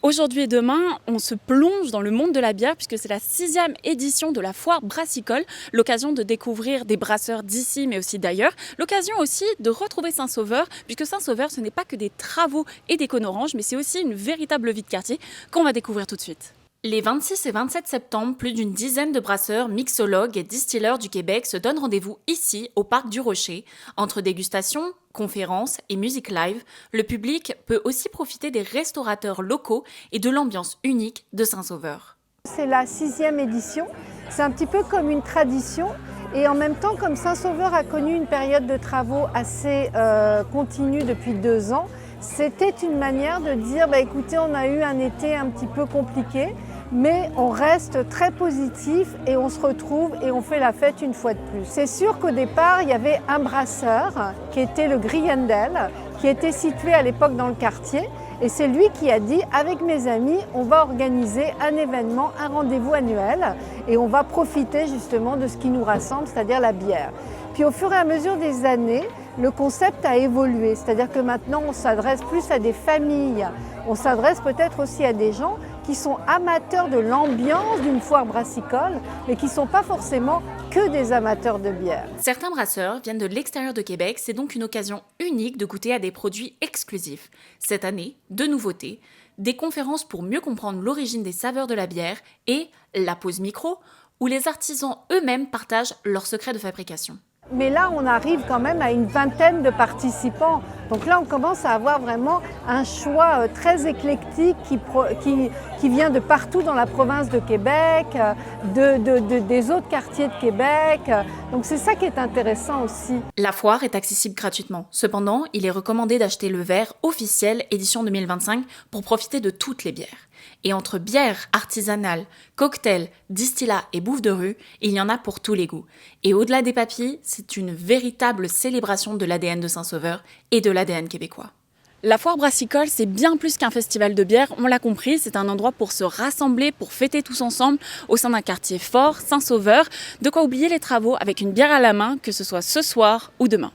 Aujourd'hui et demain, on se plonge dans le monde de la bière puisque c'est la 6e édition de la foire brassicole, l'occasion de découvrir des brasseurs d'ici mais aussi d'ailleurs, l'occasion aussi de retrouver Saint-Sauveur puisque Saint-Sauveur ce n'est pas que des travaux et des cônes oranges mais c'est aussi une véritable vie de quartier qu'on va découvrir tout de suite. Les 26 et 27 septembre, plus d'une dizaine de brasseurs, mixologues et distilleurs du Québec se donnent rendez-vous ici, au Parc du Rocher. Entre dégustation, conférences et musique live, le public peut aussi profiter des restaurateurs locaux et de l'ambiance unique de Saint-Sauveur. C'est la 6e édition, c'est un petit peu comme une tradition et en même temps comme Saint-Sauveur a connu une période de travaux assez continue depuis 2 ans, c'était une manière de dire écoutez, on a eu un été un petit peu compliqué, mais on reste très positif et on se retrouve et on fait la fête une fois de plus. C'est sûr qu'au départ, il y avait un brasseur qui était le Griendel, qui était situé à l'époque dans le quartier. Et c'est lui qui a dit, avec mes amis, on va organiser un événement, un rendez-vous annuel et on va profiter justement de ce qui nous rassemble, c'est-à-dire la bière. Puis au fur et à mesure des années, le concept a évolué, c'est-à-dire que maintenant on s'adresse plus à des familles, on s'adresse peut-être aussi à des gens qui sont amateurs de l'ambiance d'une foire brassicole, mais qui ne sont pas forcément que des amateurs de bière. Certains brasseurs viennent de l'extérieur de Québec, c'est donc une occasion unique de goûter à des produits exclusifs. Cette année, 2 nouveautés, des conférences pour mieux comprendre l'origine des saveurs de la bière et la pause micro, où les artisans eux-mêmes partagent leurs secrets de fabrication. Mais là, on arrive quand même à une vingtaine de participants. Donc là, on commence à avoir vraiment un choix très éclectique qui vient de partout dans la province de Québec, des autres quartiers de Québec. Donc c'est ça qui est intéressant aussi. La foire est accessible gratuitement. Cependant, il est recommandé d'acheter le verre officiel édition 2025 pour profiter de toutes les bières. Et entre bières artisanales, cocktails, distillats et bouffe de rue, il y en a pour tous les goûts. Et au-delà des papilles, c'est une véritable célébration de l'ADN de Saint-Sauveur et de l'ADN québécois. La foire brassicole, c'est bien plus qu'un festival de bière, on l'a compris, c'est un endroit pour se rassembler, pour fêter tous ensemble au sein d'un quartier fort, Saint-Sauveur, de quoi oublier les travaux avec une bière à la main, que ce soit ce soir ou demain.